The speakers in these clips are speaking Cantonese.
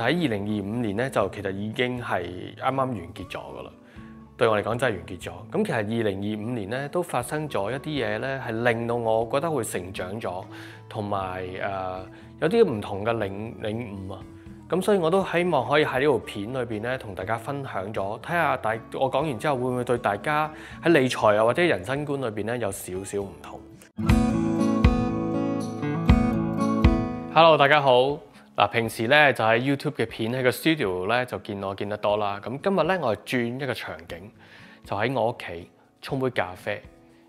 喺2025年咧，就其實已經係啱啱完結咗噶啦。對我嚟講真係完結咗。咁其實2025年咧都發生咗一啲嘢咧，係令到我覺得會成長咗，同埋有啲唔同嘅領悟啊。咁所以我都希望可以喺呢條片裏邊咧，同大家分享咗，睇下我講完之後會唔會對大家喺理財啊或者人生觀裏邊咧有少少唔同。Hello， 大家好。嗱，平時咧就喺 YouTube 嘅片喺個 studio 咧就見得多啦。咁今日咧我係轉一個場景，就喺我屋企沖杯咖啡。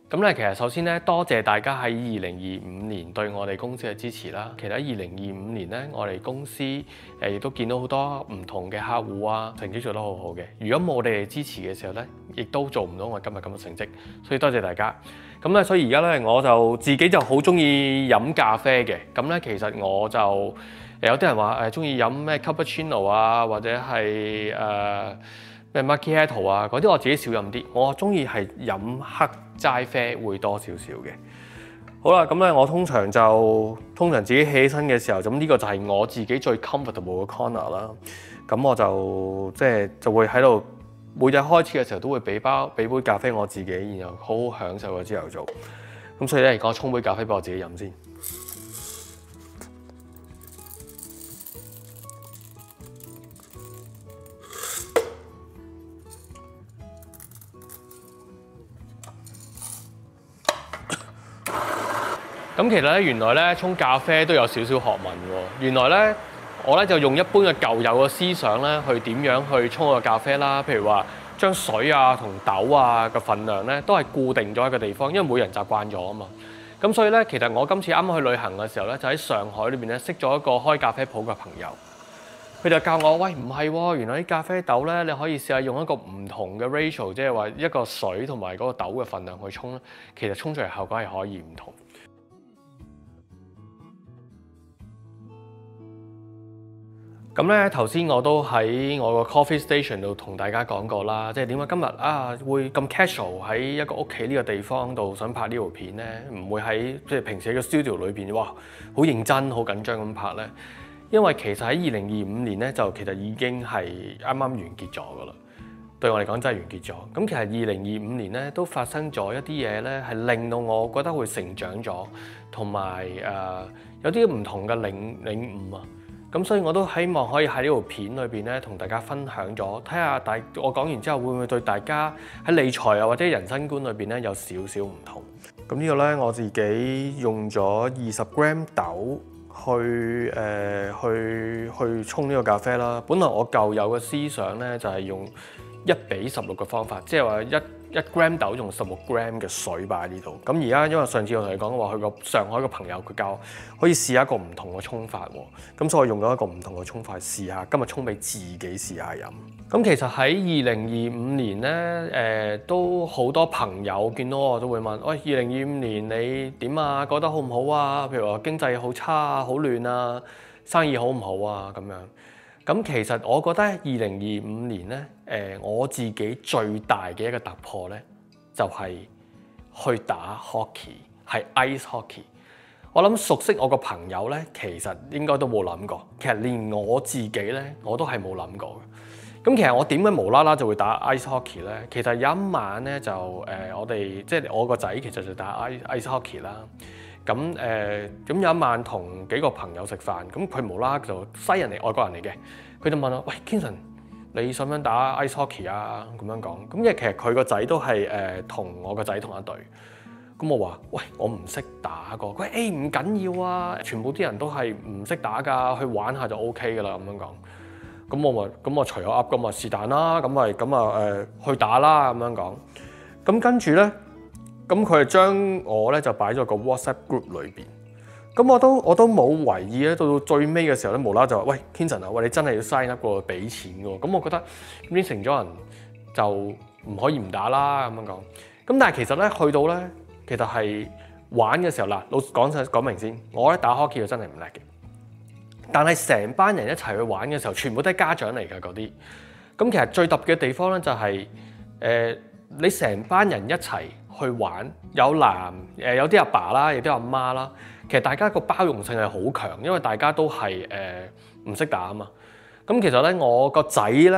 咁咧其實首先咧多謝大家喺2025年對我哋公司嘅支持啦。其實喺2025年咧，我哋公司亦都見到好多唔同嘅客戶啊，成績做得好好嘅。如果冇你哋支持嘅時候咧，亦都做唔到我今日咁嘅成績。所以多謝大家。咁咧，所以而家咧我就自己就好中意飲咖啡嘅。咁咧其實我就有啲人話中意飲咩 cappuccino 啊，或者係咩 macchiato 啊，嗰啲我自己少飲啲。我中意係飲黑齋啡會多少少嘅。好啦，咁咧我通常自己起身嘅時候，咁呢個就係我自己最 comfortable 嘅 corner 啦。咁我就會喺度每日開始嘅時候都會俾杯咖啡我自己，然後好好享受個朝頭早。咁所以咧，而家我沖杯咖啡俾我自己飲先。咁其實咧，原來咧沖咖啡都有少少學問喎。原來咧，我咧就用一般嘅舊有嘅思想咧，去點樣去沖個咖啡啦。譬如話，將水啊同豆啊嘅份量咧，都係固定咗一個地方，因為每人習慣咗啊嘛。咁所以咧，其實我今次啱啱去旅行嘅時候咧，就喺上海裏邊咧識咗一個開咖啡鋪嘅朋友。佢就教我，喂，唔係喎，原來啲咖啡豆咧，你可以試下用一個唔同嘅 ratio， 即係話一個水同埋嗰個豆嘅份量去沖咧，其實沖出嚟效果係可以唔同。咁咧頭先我都喺我個 coffee station 度同大家講過啦，即係點解今日會咁 casual 喺一個屋企呢個地方度想拍呢條片咧，唔會喺即係平時喺個 studio 裏邊哇好認真好緊張咁拍咧，因為其實喺2025年咧就其實已經係啱啱完結咗噶啦。對我嚟講真係完結咗。咁其實2025年咧都發生咗一啲嘢咧，係令到我覺得會成長咗，同埋有啲唔同嘅領悟啊。咁所以我都希望可以喺呢條片裏邊咧，同大家分享咗，睇下我講完之後會唔會對大家喺理財啊或者人生觀裏邊咧有少少唔同。咁呢個咧我自己用咗20 gram 豆去沖呢個咖啡啦。本來我舊有嘅思想咧就係用1:16嘅方法，即係話一 gram 豆用16 gram 嘅水擺喺呢度。咁而家因為上次我同你講話，去個上海嘅朋友佢教我可以試下一個唔同嘅沖法喎。咁所以我用咗一個唔同嘅沖法試下，今日沖俾自己試下飲。咁其實喺2025年咧，都好多朋友見到我都會問：喂，2025年你點啊？覺得好唔好啊？譬如話經濟好差啊、好亂啊、生意好唔好啊咁樣。咁其實我覺得2025年咧，我自己最大嘅一個突破咧，就係去打 hockey， 係 ice hockey。我諗熟悉我個朋友咧，其實應該都冇諗過。其實連我自己咧，我都係冇諗過嘅。咁其實我點解無啦啦就會打 ice hockey 咧？其實有一晚咧就我哋即係我個仔其實就打 ice hockey 啦。咁有一晚同幾個朋友食飯，咁佢無啦啦就西人嚟，外國人嚟嘅，佢就問我：喂 Kingston，你想唔想打 ice hockey 啊？咁樣講，咁因為其實佢個仔都係同我個仔同一隊。咁我話：喂，我唔識打過。佢話：唔緊要啊，全部啲人都係唔識打㗎，去玩下就 OK 㗎啦。咁樣講。咁我除咗噏，咁啊是但啦，去打啦咁樣講。咁跟住咧。咁佢係將我咧就擺咗個 WhatsApp group 裏邊，咁我都冇懷疑咧，到最尾嘅時候咧，無啦就話：喂 Kingston 啊，喂你真係要 sign up 過俾錢嘅喎，咁我覺得應承咗人就唔可以唔打啦咁樣講。咁但係其實咧去到咧，其實係玩嘅時候嗱，講明先，我咧打 hockey 就真係唔叻嘅，但係成班人一齊去玩嘅時候，全部都係家長嚟㗎嗰啲。咁其實最特別嘅地方咧就係你成班人一齊去玩，有啲阿爸啦，亦都有阿媽啦。其實大家個包容性係好強，因為大家都係唔識打啊嘛。咁其實咧，我個仔咧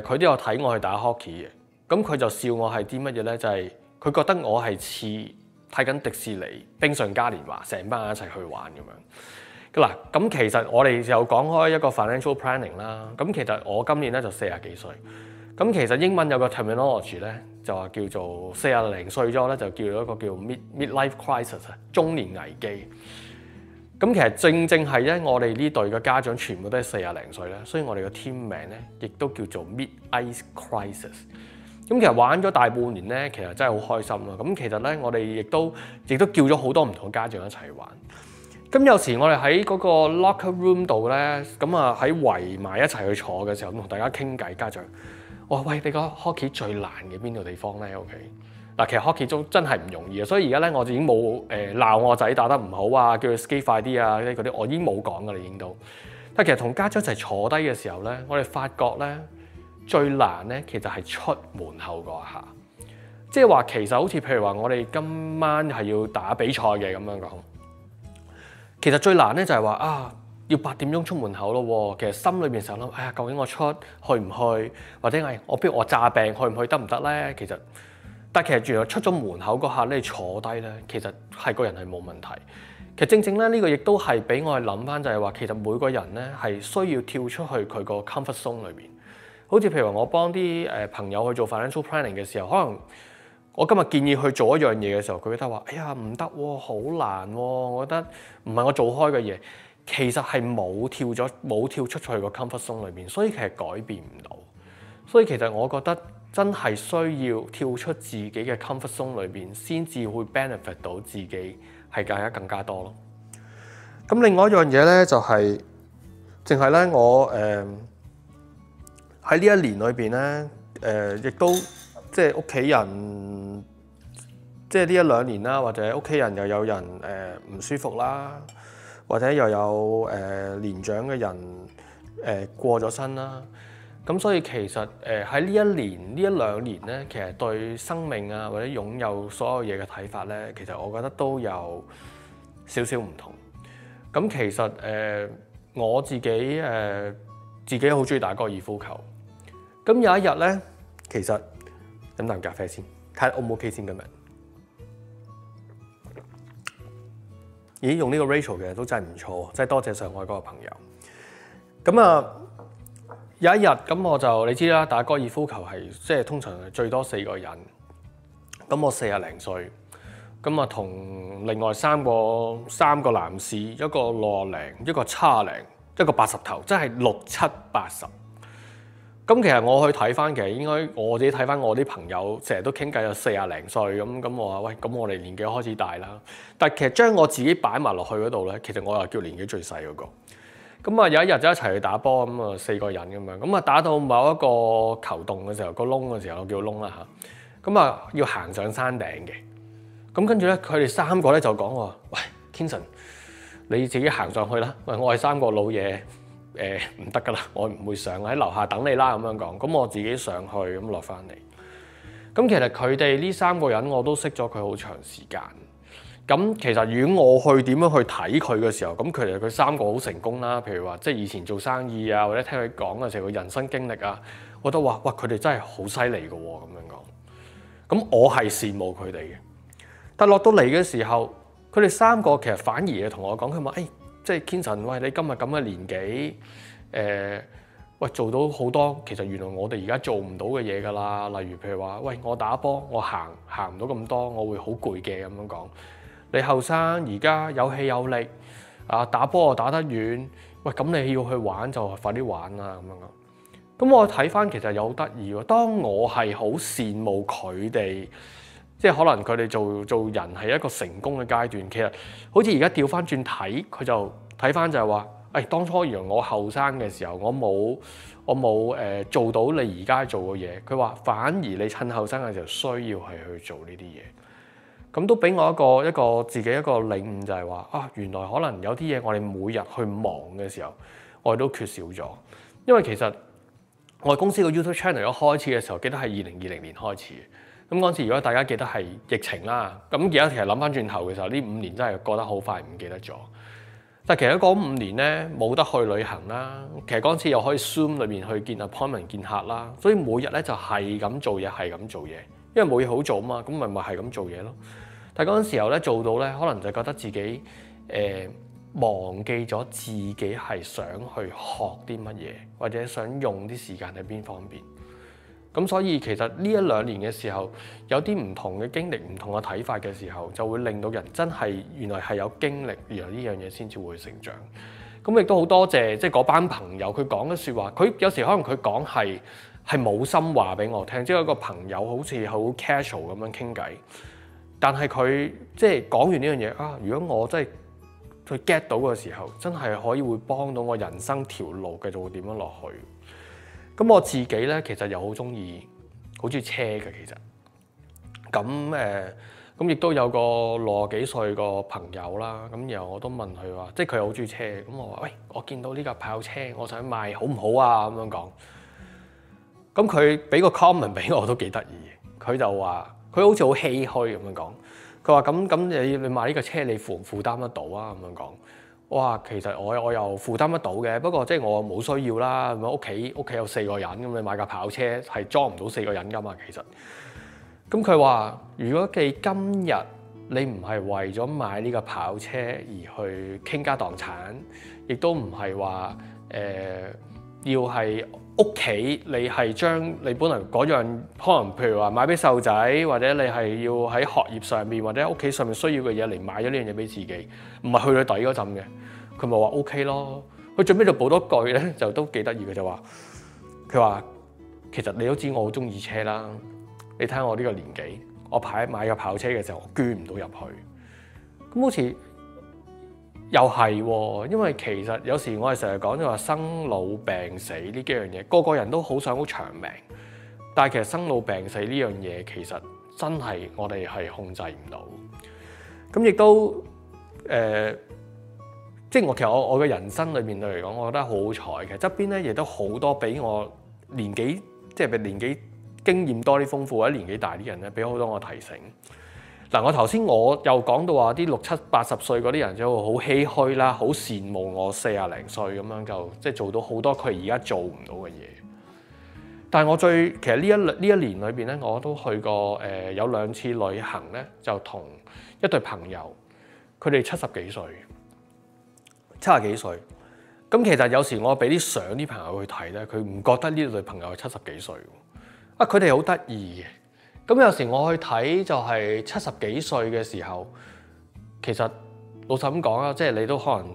佢都有睇我去打 hockey 嘅。咁佢就笑我係啲乜嘢咧？就係佢覺得我係似睇緊迪士尼冰上嘉年華，成班人一齊去玩咁樣。嗱，咁其實我哋就講開一個 financial planning 啦。咁其實我今年咧就40幾歲。咁其實英文有個 terminology 咧，就話叫做40零歲咗咧，就叫做一個叫 midlife crisis 啊，中年危機。咁其實正係咧，我哋呢隊嘅家長全部都係40零歲咧，所以我哋嘅 team 名咧，亦都叫做 midlife crisis。咁其實玩咗大半年咧，其實真係好開心啊！咁其實咧，我哋亦都叫咗好多唔同嘅家長一齊玩。咁有時我哋喺嗰個 locker room 度咧，咁啊喺圍埋一齊去坐嘅時候，同大家傾偈，家長，我話喂，你個 hockey 最難嘅邊度地方咧 ？OK， 嗱，其實 hockey 都真係唔容易啊！所以而家咧，我已經冇鬧我仔打得唔好啊，叫佢 skate 快啲啊，嗰啲我已經冇講噶啦，已經都。但其實同家長一齊坐低嘅時候咧，我哋發覺咧。最難咧，其實係出門口嗰下，即係話其實好似譬如話，我哋今晚係要打比賽嘅咁樣講。其實最難咧就係話啊，要8點鐘出門口咯。其實心裏邊想諗，哎呀，究竟我去唔去，或者係我譬如我詐病去唔去得唔得咧？其實，但係其實原來出咗門口嗰下咧，你坐低咧，其實係個人係冇問題。其實正正咧，呢個亦都係俾我哋諗翻，就係話其實每個人咧係需要跳出去佢個 comfort zone 裏邊。好似譬如話，我幫啲朋友去做 financial planning 嘅時候，可能我今日建議去做一樣嘢嘅時候，佢覺得話：哎呀，唔得喎，好難喎，我覺得唔係我做開嘅嘢。其實係冇跳出去個 comfort zone 裏邊，所以其實改變唔到。所以其實我覺得真係需要跳出自己嘅 comfort zone 裏邊，先至會 benefit 到自己係更加多咯。咁另外一樣嘢咧，就係淨係咧我喺呢一年裏邊咧，亦都即係屋企人，即係呢1-2年啦，或者屋企人又有人唔舒服啦，或者又有年長嘅人過咗身啦。咁所以其實喺呢一年、呢1-2年咧，其實對生命啊或者擁有所有嘢嘅睇法咧，其實我覺得都有少少唔同。咁其實我自己好中意打高爾夫球。咁有一日咧，其實飲啖咖啡先，睇下 O 唔 OK 先今日。咦，用呢個 Rachel 嘅都真係唔錯，真係多謝上海嗰個朋友。咁啊，有一日咁我就你知啦，打高爾夫球係即係通常係最多4個人。咁我40零歲，咁啊同另外三個男士，一個60零，一個70零，一個80頭，即係6、7、80。咁其實我去睇翻，其實應該我自己睇翻我啲朋友，成日都傾偈有40零歲咁我話喂，咁我哋年紀開始大啦。但係其實將我自己擺埋落去嗰度咧，其實我又叫年紀最細嗰個。咁啊有一日就一齊去打波，咁啊4個人咁樣，咁啊打到某一個球洞嘅時候，個窿嘅時候我叫窿啦嚇。咁啊要行上山頂嘅。咁跟住咧，佢哋3個咧就講話：喂 Kinson，你自己行上去啦。喂，我係3個老嘢。唔得噶啦，我唔會上，喺樓下等你啦咁樣講。咁我自己上去咁落翻嚟。咁其實佢哋呢3個人我都識咗佢好長時間。咁其實如果我去點樣去睇佢嘅時候，咁佢3個好成功啦。譬如話即係以前做生意啊，或者聽佢講嘅時候，佢人生經歷啊，我都話哇佢哋真係好犀利㗎喎咁樣講。咁我係羨慕佢哋嘅。但落到嚟嘅時候，佢哋3個其實反而係同我講，佢話即係 Kinson， 喂，你今日咁嘅年紀，喂做到好多，其實原來我哋而家做唔到嘅嘢㗎啦。例如譬如話，喂，我打波，我行唔到咁多，我會好攰嘅咁樣講。你後生而家有氣有力，啊打波又打得遠，喂咁你要去玩就快啲玩啦咁樣講。咁我睇翻其實有好得意喎。當我係好羨慕佢哋。即係可能佢哋做人係一個成功嘅階段，其實好似而家調翻轉睇，佢就睇翻就係話，當初原來我後生嘅時候，我冇做到你而家做嘅嘢。佢話反而你趁後生嘅時候需要係去做呢啲嘢。咁都俾我一個自己一個領悟，就係話原來可能有啲嘢我哋每日去忙嘅時候，我哋都缺少咗。因為其實我哋公司個 YouTube channel 一開始嘅時候，記得係2020年開始。咁嗰陣時，如果大家記得係疫情啦，咁而家其實諗翻轉頭嘅時候，呢5年真係過得好快，唔記得咗。但係其實嗰5年咧冇得去旅行啦，其實嗰陣時又可以 Zoom 裏面去見 appointment 見客啦，所以每日咧就係咁做嘢，係咁做嘢，因為冇嘢好做嘛，咁咪係咁做嘢咯。但係嗰陣時候咧做到咧，可能就覺得自己忘記咗自己係想去學啲乜嘢，或者想用啲時間喺邊方面。咁所以其實呢1-2年嘅時候，有啲唔同嘅經歷、唔同嘅睇法嘅時候，就會令到人真係原來係有經歷，原來呢樣嘢先至會成長。咁亦都好多謝即係嗰班朋友，佢講嘅説話，佢有時可能佢講係冇心話俾我聽，即係一個朋友好似好 casual 咁樣傾偈，但係佢即係講完呢樣嘢啊，如果我真係去 get 到嘅時候，真係可以會幫到我人生條路繼續會點樣落去。咁我自己咧，其實又好中意車嘅，其實咁亦都有個60幾歲個朋友啦。咁然後我都問佢話，即係佢好中意車。咁我話：喂，我見到呢架跑車，我想買，好唔好啊？咁樣講。咁佢俾個 comment 俾我都幾得意嘅。佢就話：佢好似好唏噓咁樣講。佢話：咁你買呢個車，你負唔負擔得到啊？咁樣講。哇，其實我又負擔得到嘅，不過即係我冇需要啦。咁屋企有4個人，咁你買架跑車係裝唔到4個人㗎嘛？其實，咁佢話：如果你今日你唔係為咗買呢個跑車而去傾家蕩產，亦都唔係話要係屋企你係將你本來嗰樣可能譬如話買俾細路仔，或者你係要喺學業上面或者屋企上面需要嘅嘢嚟買咗呢樣嘢俾自己，唔係去到底嗰陣嘅，佢咪話 OK 咯。佢最尾就補多句咧，就都幾得意嘅，就話佢話其實你都知我好中意車啦，你睇下我呢個年紀，我買個跑車嘅時候我捐唔到入去，咁好似又係喎，因為其實有時我哋成日講就話生老病死呢幾樣嘢，個個人都好想好長命，但係其實生老病死呢樣嘢其實真係我哋係控制唔到。咁亦都即係我嘅人生裏面嚟講，我覺得好好彩嘅。側邊咧亦都好多比我年紀經驗多啲豐富或者年紀大啲人咧，俾好多我提醒。嗱，我頭先我又講到話啲60、70歲嗰啲人就好唏噓啦，好羨慕我40零歲咁樣就即係做到好多佢而家做唔到嘅嘢。但係我其實呢一年裏邊咧，我都去過有2次旅行咧，就同一對朋友，佢哋70幾歲、70幾歲。咁其實有時我俾啲相啲朋友去睇咧，佢唔覺得呢對朋友係70幾歲啊，佢哋好得意嘅。咁有時我去睇就係70幾歲嘅時候，其實老實咁講啦，即係你都可能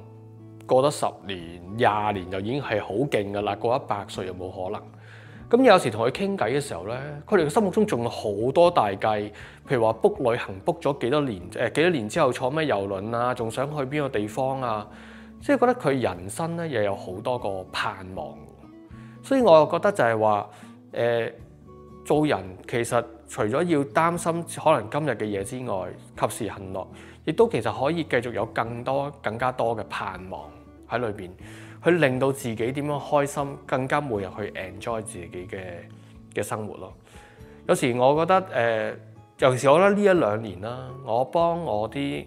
過咗10年、20年就已經係好勁噶啦，過100歲又冇可能。咁有時同佢傾偈嘅時候咧，佢哋嘅心目中仲有好多大計，譬如話 book 旅行 book 咗幾多年之後坐咩郵輪啊，仲想去邊個地方啊，即係覺得佢人生咧又有好多個盼望。所以我又覺得就係話做人其實除咗要擔心可能今日嘅嘢之外，及時行樂，亦都其實可以繼續有更加多嘅盼望喺裏邊，去令到自己點樣開心，更加每日去 enjoy 自己嘅生活咯。有時我覺得尤其是我覺得呢1-2年啦，我幫我啲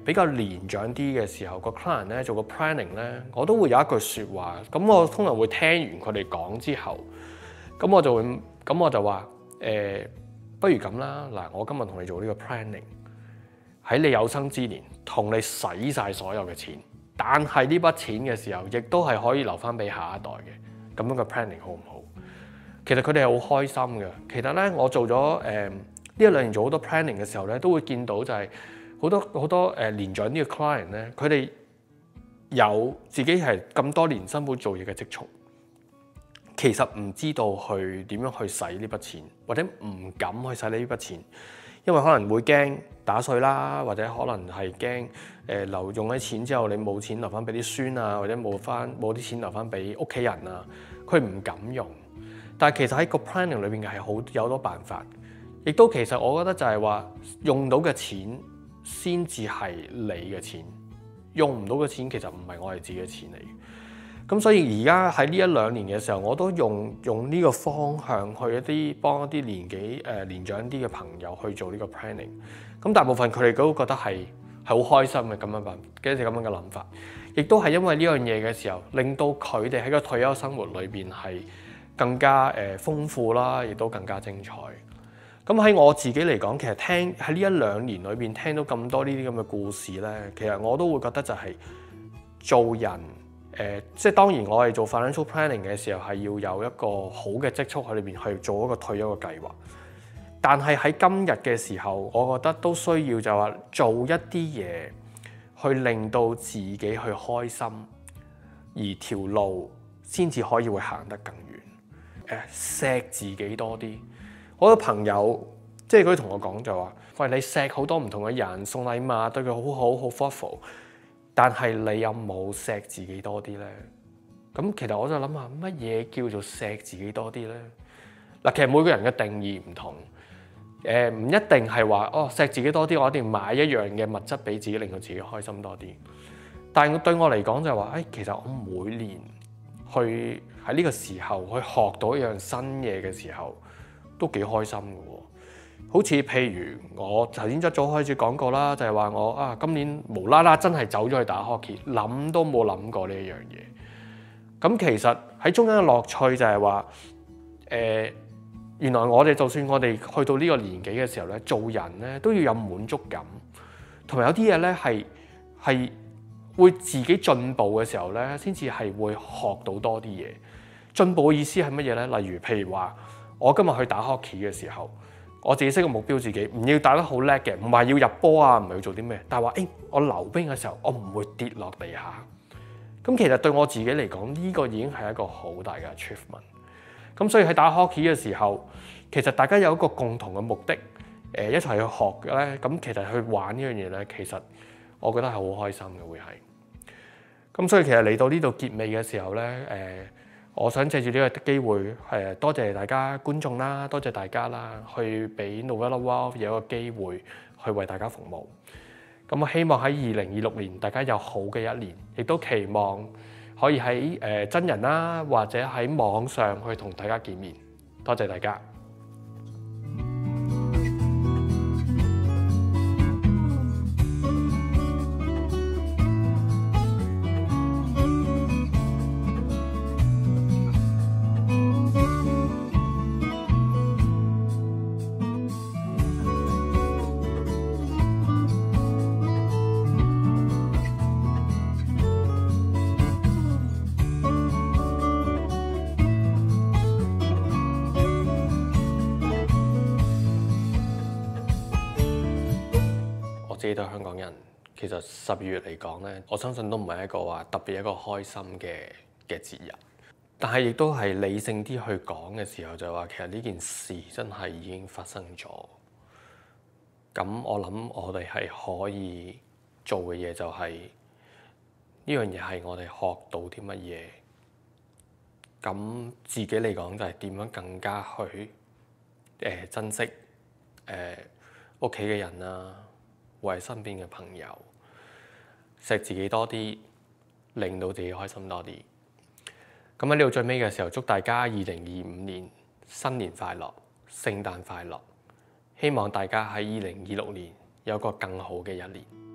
比較年長啲嘅時候個 client 咧做個 planning 咧，我都會有一句説話，咁我通常會聽完佢哋講之後，咁我就話不如咁啦，嗱，我今日同你做呢個 planning， 喺你有生之年同你使晒所有嘅錢，但係呢筆錢嘅時候，亦都係可以留翻俾下一代嘅，咁樣嘅 planning 好唔好？其實佢哋係好開心嘅。其實咧，我做咗呢1-2年做好多 planning 嘅時候咧，都會見到就係好多年長啲嘅 client 咧，佢哋有自己係咁多年辛苦做嘢嘅積蓄。其實唔知道去點樣去使呢筆錢，或者唔敢去使呢筆錢，因為可能會驚打稅啦，或者可能係驚用咗錢之後你冇錢留翻俾啲孫啊，或者冇啲錢留翻俾屋企人啊，佢唔敢用。但係其實喺個 planning 裏邊係有好多辦法，亦都其實我覺得就係話用到嘅錢先至係你嘅錢，用唔到嘅錢其實唔係我哋自己嘅錢嚟。咁所以而家喺呢1-2年嘅時候，我都用呢個方向去幫一啲年長啲嘅朋友去做呢個 planning。咁大部分佢哋都覺得係係好開心嘅咁樣嘅諗法，亦都係因為呢樣嘢嘅時候，令到佢哋喺個退休生活裏邊係更加豐富啦，亦都更加精彩。咁喺我自己嚟講，其實喺呢1-2年裏邊聽到咁多呢啲咁嘅故事咧，其實我都會覺得就係做人即係當然我係做 financial planning 嘅時候係要有一個好嘅積蓄喺裏邊去做一個退休嘅計劃。但係喺今日嘅時候，我覺得都需要就話做一啲嘢去令到自己去開心，而條路先至可以會行得更遠。錫自己多啲。好多朋友即係佢同我講就話：喂，你錫好多唔同嘅人，送禮物對佢好好，好 thoughtful，但係你有冇錫自己多啲呢？咁其實我就諗下乜嘢叫做錫自己多啲呢？嗱，其實每個人嘅定義唔同。唔一定係話錫自己多啲，我一定要買一樣嘅物質俾自己，令到自己開心多啲。但係對我嚟講就係話，其實我每年去喺呢個時候去學到一樣新嘢嘅時候，都幾開心嘅喎。好似譬如我頭先一早開始講過啦，就係話我今年無啦啦真係走咗去打 hockey， 諗都冇諗過呢一樣嘢。咁其實喺中間嘅樂趣就係話原來我哋就算我哋去到呢個年紀嘅時候咧，做人咧都要有滿足感，同埋有啲嘢咧係會自己進步嘅時候咧，先至係會學到多啲嘢。進步嘅意思係乜嘢咧？例如譬如話，我今日去打 hockey 嘅時候，我自己識個目標，自己唔要打得好叻嘅，唔係要入波啊，唔係要做啲咩，但係話我溜冰嘅時候，我唔會跌落地下。咁其實對我自己嚟講，呢個已經係一個好大嘅 achievement。咁所以喺打 hockey 嘅時候，其實大家有一個共同嘅目的，一齊去學嘅咧。咁其實去玩呢樣嘢咧，其實我覺得係好開心嘅，會係。咁所以其實嚟到呢度結尾嘅時候咧，我想借住呢個機會，多謝大家觀眾啦，多謝大家啦，去俾 Novella Wealth 有一個機會去為大家服務。咁我希望喺2026年大家有好嘅一年，亦都期望可以喺真人啦，或者喺網上去同大家見面。多謝大家。自己對香港人，其實12月嚟講咧，我相信都唔係一個話特別一個開心嘅節日，但係亦都係理性啲去講嘅時候，就係話其實呢件事真係已經發生咗。咁我諗我哋係可以做嘅嘢就係呢樣嘢係我哋學到啲乜嘢。咁自己嚟講就係點樣更加去珍惜屋企嘅人啊，為身邊嘅朋友，錫自己多啲，令到自己開心多啲。咁喺呢度最尾嘅時候，祝大家2025年新年快樂，聖誕快樂！希望大家喺2026年有個更好嘅一年。